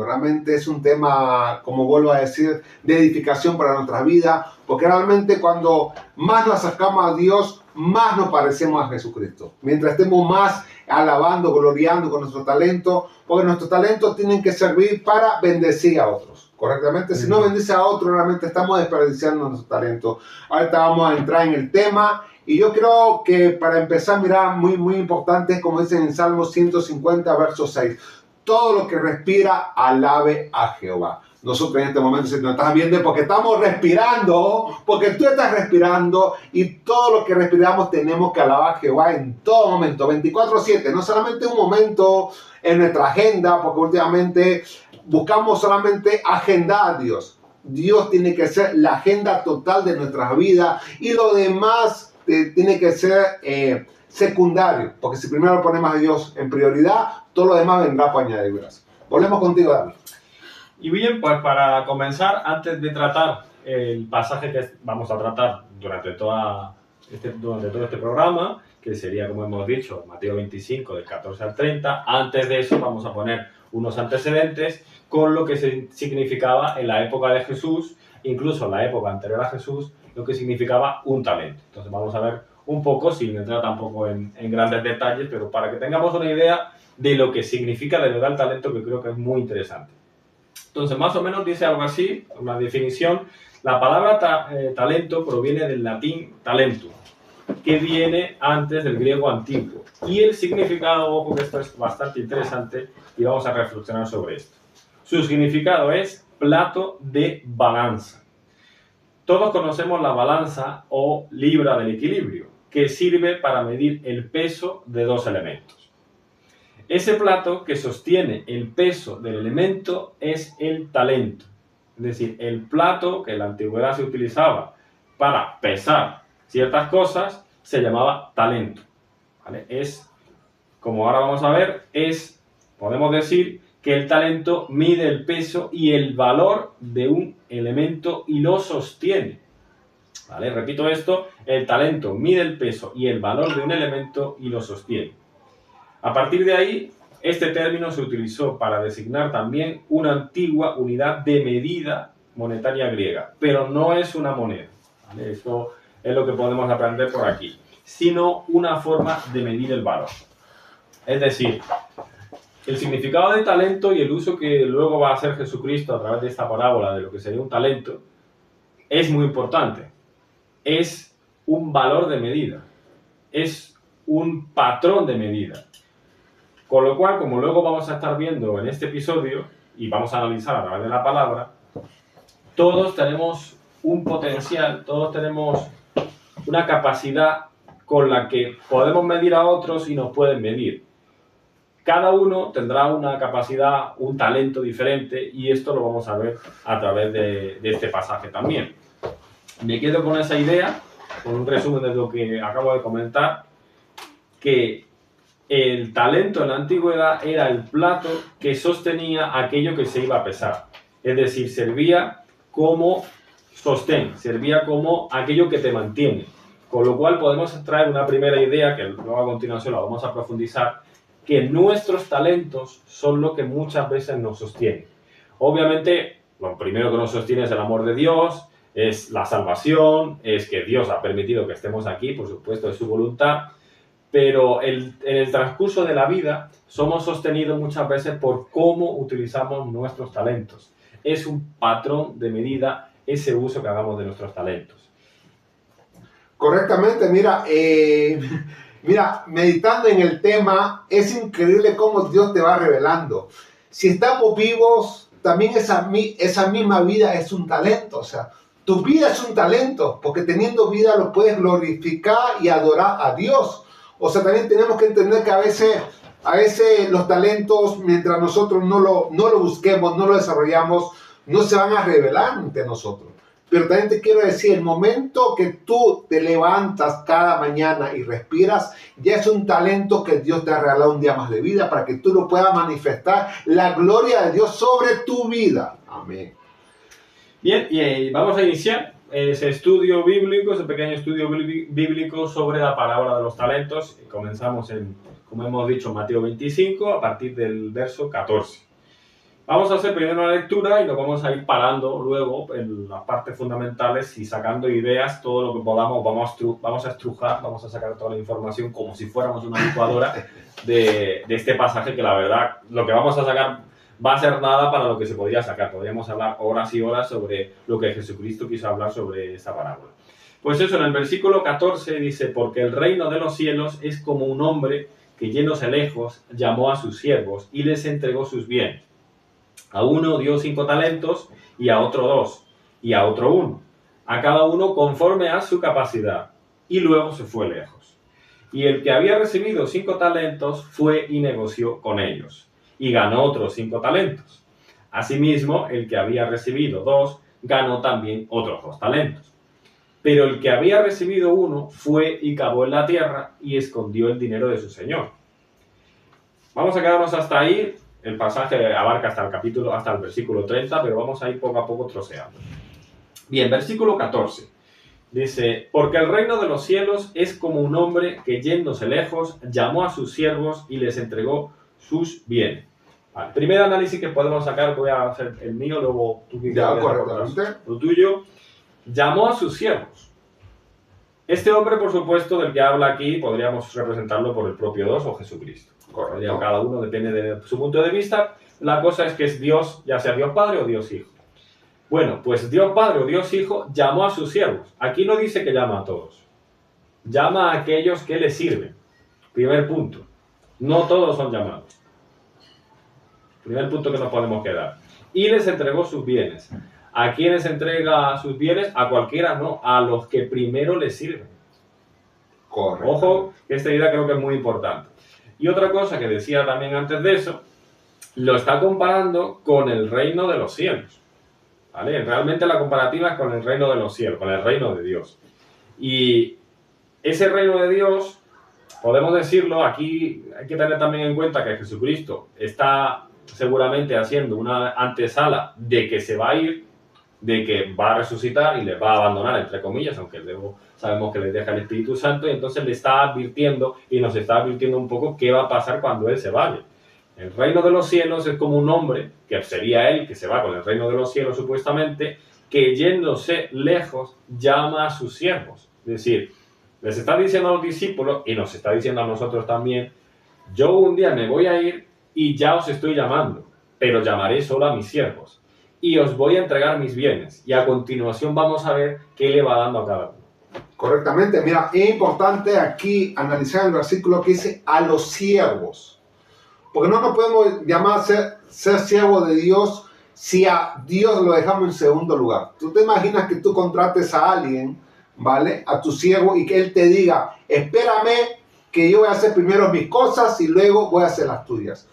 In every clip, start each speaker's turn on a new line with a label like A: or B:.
A: Realmente es un tema, como vuelvo a decir, de edificación para nuestra vida, porque realmente cuando más nos acercamos a Dios, más nos parecemos a Jesucristo. Mientras estemos más alabando, gloriando con nuestro talento, porque nuestros talentos tienen que servir para bendecir a otros, correctamente. Si no bendice a otros, realmente estamos desperdiciando nuestro talento. Ahorita vamos a entrar en el tema. Y yo creo que para empezar, mira, muy importante, como dicen en Salmo 150, verso 6. Todo lo que respira, alabe a Jehová. Nosotros en este momento, si nos estás viendo, porque estamos respirando, porque tú estás respirando, y todo lo que respiramos tenemos que alabar a Jehová en todo momento, 24/7, no solamente un momento en nuestra agenda, porque últimamente buscamos solamente agendar a Dios. Dios tiene que ser la agenda total de nuestras vidas, y lo demás tiene que ser secundario, porque si primero ponemos a Dios en prioridad, todo lo demás vendrá por añadiduras. Volvemos contigo, David.
B: Y bien, pues para comenzar, antes de tratar el pasaje que vamos a tratar durante todo este programa, que sería, como hemos dicho, Mateo 25, del 14 al 30, antes de eso vamos a poner unos antecedentes con lo que significaba en la época de Jesús, incluso en la época anterior a Jesús, lo que significaba un talento. Entonces vamos a ver un poco, sin entrar tampoco en grandes detalles, pero para que tengamos una idea de lo que significa de verdad el talento, que creo que es muy interesante. Entonces, más o menos dice algo así, una definición. La palabra talento proviene del latín talentum, que viene antes del griego antiguo. Y el significado, ojo que esto es bastante interesante y vamos a reflexionar sobre esto. Su significado es plato de balanza. Todos conocemos la balanza o libra del equilibrio, que sirve para medir el peso de dos elementos. Ese plato que sostiene el peso del elemento es el talento. Es decir, el plato que en la antigüedad se utilizaba para pesar ciertas cosas se llamaba talento. ¿Vale? Como ahora vamos a ver, podemos decir que el talento mide el peso y el valor de un elemento y lo sostiene. ¿Vale? Repito esto, el talento mide el peso y el valor de un elemento y lo sostiene. A partir de ahí, este término se utilizó para designar también una antigua unidad de medida monetaria griega, pero no es una moneda, ¿vale? Esto es lo que podemos aprender por aquí, sino una forma de medir el valor. Es decir, el significado de talento y el uso que luego va a hacer Jesucristo a través de esta parábola de lo que sería un talento es muy importante. Es un valor de medida, es un patrón de medida. Con lo cual, como luego vamos a estar viendo en este episodio, y vamos a analizar a través de la palabra, todos tenemos un potencial, todos tenemos una capacidad con la que podemos medir a otros y nos pueden medir. Cada uno tendrá una capacidad, un talento diferente, y esto lo vamos a ver a través de este pasaje también. Me quedo con esa idea, con un resumen de lo que acabo de comentar, que el talento en la antigüedad era el plato que sostenía aquello que se iba a pesar. Es decir, servía como sostén, servía como aquello que te mantiene. Con lo cual podemos extraer una primera idea, que luego a continuación la vamos a profundizar, que nuestros talentos son lo que muchas veces nos sostienen. Obviamente, lo primero que nos sostiene es el amor de Dios, es la salvación, es que Dios ha permitido que estemos aquí, por supuesto, es su voluntad, pero en el transcurso de la vida somos sostenidos muchas veces por cómo utilizamos nuestros talentos. Es un patrón de medida ese uso que hagamos de nuestros talentos.
A: Correctamente, mira, meditando en el tema, es increíble cómo Dios te va revelando. Si estamos vivos, también esa misma vida es un talento, o sea, tu vida es un talento, porque teniendo vida lo puedes glorificar y adorar a Dios. O sea, también tenemos que entender que a veces los talentos, mientras nosotros no lo busquemos, no lo desarrollamos, no se van a revelar ante nosotros. Pero también te quiero decir, el momento que tú te levantas cada mañana y respiras, ya es un talento que Dios te ha regalado un día más de vida para que tú lo puedas manifestar, la gloria de Dios sobre tu vida. Amén.
B: Bien, y vamos a iniciar ese estudio bíblico, ese pequeño estudio bíblico sobre la parábola de los talentos. Comenzamos como hemos dicho, Mateo 25, a partir del verso 14. Vamos a hacer primero una lectura y nos vamos a ir parando luego en las partes fundamentales y sacando ideas, todo lo que podamos, vamos a estrujar, vamos a sacar toda la información como si fuéramos una licuadora de este pasaje, que la verdad, lo que vamos a sacar va a ser nada para lo que se podría sacar. Podríamos hablar horas y horas sobre lo que Jesucristo quiso hablar sobre esa parábola. Pues eso, en el versículo 14 dice, porque el reino de los cielos es como un hombre que yéndose lejos llamó a sus siervos y les entregó sus bienes. A uno dio 5 talentos y a otro 2 y a otro 1, a cada uno conforme a su capacidad, y luego se fue lejos. Y el que había recibido 5 talentos fue y negoció con ellos, y ganó otros 5 talentos. Asimismo, el que había recibido 2 ganó también otros 2 talentos. Pero el que había recibido 1 fue y cavó en la tierra y escondió el dinero de su señor. Vamos a quedarnos hasta ahí. El pasaje abarca hasta el versículo 30, pero vamos a ir poco a poco troceando. Bien, versículo 14. Dice, porque el reino de los cielos es como un hombre que yéndose lejos llamó a sus siervos y les entregó sus bienes. Vale, primer análisis que podemos sacar, voy a hacer el mío, luego tú lo tuyo. Llamó a sus siervos. Este hombre, por supuesto, del que habla aquí, podríamos representarlo por el propio Dios o Jesucristo. Correcto. Cada uno depende de su punto de vista. La cosa es que es Dios, ya sea Dios Padre o Dios Hijo. Bueno, pues Dios Padre o Dios Hijo llamó a sus siervos. Aquí no dice que llama a todos. Llama a aquellos que le sirven. Primer punto. No todos son llamados. Primer punto que nos podemos quedar. Y les entregó sus bienes. ¿A quiénes entrega sus bienes? A cualquiera, no. A los que primero les sirven. Correcto. Ojo, que esta idea creo que es muy importante. Y otra cosa que decía también antes de eso, lo está comparando con el reino de los cielos. ¿Vale? Realmente la comparativa es con el reino de los cielos, con el reino de Dios. Y ese reino de Dios, podemos decirlo, aquí hay que tener también en cuenta que Jesucristo está seguramente haciendo una antesala de que se va a ir, de que va a resucitar y les va a abandonar, entre comillas, aunque luego sabemos que les deja el Espíritu Santo, y entonces le está advirtiendo y nos está advirtiendo un poco qué va a pasar cuando Él se vaya. El reino de los cielos es como un hombre, que sería él, que se va con el reino de los cielos supuestamente, que yéndose lejos llama a sus siervos. Es decir, les está diciendo a los discípulos y nos está diciendo a nosotros también, yo un día me voy a ir y ya os estoy llamando, pero llamaré solo a mis siervos y os voy a entregar mis bienes. Y a continuación vamos a ver qué le va dando a cada uno.
A: Correctamente. Mira, es importante aquí analizar el versículo que dice a los siervos. Porque no nos podemos llamar a ser siervos de Dios si a Dios lo dejamos en segundo lugar. Tú te imaginas que tú contrates a alguien, ¿vale? A tu siervo y que él te diga, espérame que yo voy a hacer primero mis cosas y luego voy a hacer las tuyas.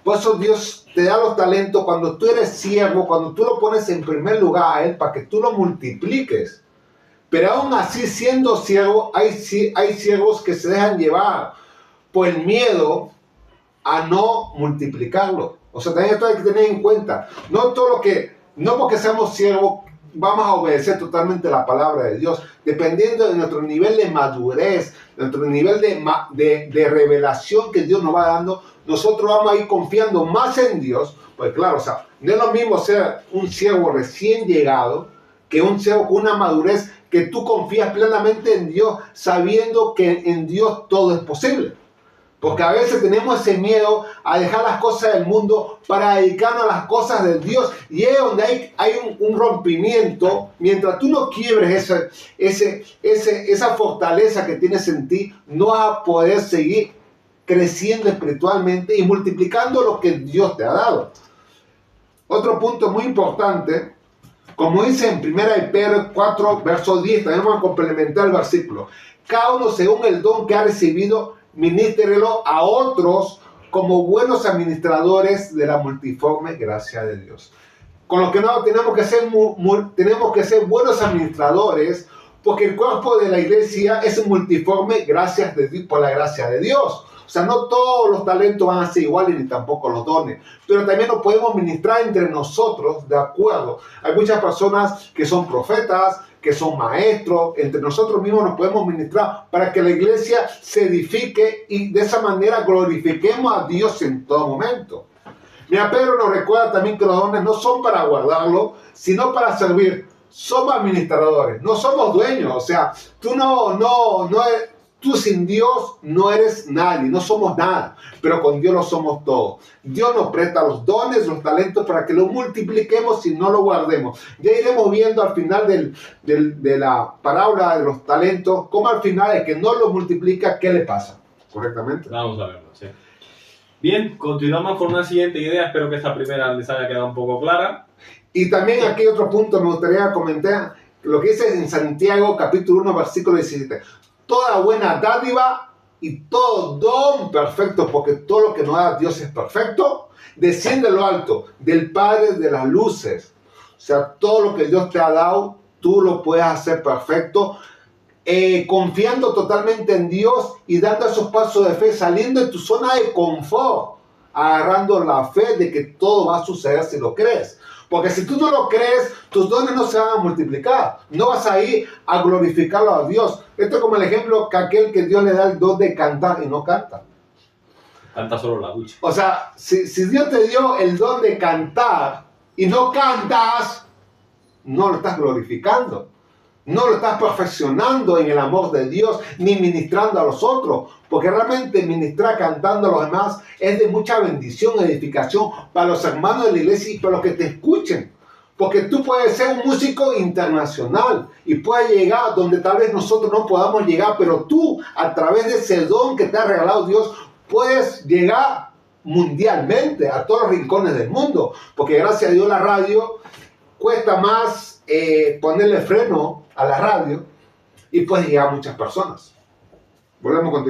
A: Por eso Dios te da los talentos cuando tú eres siervo, cuando tú lo pones en primer lugar a Él para que tú lo multipliques. Pero aún así, siendo siervo, hay siervos que se dejan llevar por el miedo a no multiplicarlo. O sea, también esto hay que tener en cuenta. No porque seamos siervos vamos a obedecer totalmente la palabra de Dios. Dependiendo de nuestro nivel de madurez, nuestro nivel de revelación que Dios nos va dando, nosotros vamos a ir confiando más en Dios. Pues claro, o sea, no es lo mismo ser un siervo recién llegado que un siervo con una madurez que tú confías plenamente en Dios, sabiendo que en Dios todo es posible. Porque a veces tenemos ese miedo a dejar las cosas del mundo para dedicarnos a las cosas de Dios. Y es donde hay un rompimiento. Mientras tú no quiebres esa fortaleza que tienes en ti, no vas a poder seguir creciendo espiritualmente y multiplicando lo que Dios te ha dado. Otro punto muy importante, como dice en 1 Pedro 4, verso 10, también vamos a complementar el versículo. Cada uno según el don que ha recibido, ministrelo a otros como buenos administradores de la multiforme gracia de Dios. Con lo que no tenemos que ser buenos administradores, porque el cuerpo de la iglesia es multiforme por la gracia de Dios. O sea, no todos los talentos van a ser iguales ni tampoco los dones, pero también nos podemos ministrar entre nosotros, de acuerdo. Hay muchas personas que son profetas, que son maestros, entre nosotros mismos nos podemos ministrar para que la iglesia se edifique y de esa manera glorifiquemos a Dios en todo momento. Mira, Pedro nos recuerda también que los dones no son para guardarlo, sino para servir. Somos administradores, no somos dueños. O sea, tú sin Dios no eres nadie, no somos nada, pero con Dios lo somos todo. Dios nos presta los dones, los talentos para que los multipliquemos y no los guardemos. Ya iremos viendo al final de la parábola de los talentos, cómo al final el que no los multiplica, ¿qué le pasa? ¿Correctamente?
B: Vamos a verlo, sí. Bien, continuamos con una siguiente idea. Espero que esta primera les haya quedado un poco clara.
A: Y también aquí otro punto me gustaría comentar, lo que dice en Santiago capítulo 1 versículo 17. Toda buena dádiva y todo don perfecto, porque todo lo que nos da Dios es perfecto, desciende de lo alto, del Padre de las luces. O sea, todo lo que Dios te ha dado, tú lo puedes hacer perfecto, confiando totalmente en Dios y dando esos pasos de fe, saliendo de tu zona de confort, agarrando la fe de que todo va a suceder si lo crees. Porque si tú no lo crees, tus dones no se van a multiplicar. No vas a ir a glorificarlo a Dios. Esto es como el ejemplo que aquel que Dios le da el don de cantar y no canta.
B: Canta solo la ducha.
A: O sea, si Dios te dio el don de cantar y no cantas, no lo estás glorificando. No lo estás perfeccionando en el amor de Dios, ni ministrando a los otros. Porque realmente ministrar cantando a los demás es de mucha bendición, edificación para los hermanos de la iglesia y para los que te escuchen. Porque tú puedes ser un músico internacional y puedes llegar donde tal vez nosotros no podamos llegar, pero tú, a través de ese don que te ha regalado Dios, puedes llegar mundialmente a todos los rincones del mundo. Porque gracias a Dios la radio cuesta más ponerle freno a la radio y puedes llegar a muchas personas. Volvemos a continuar.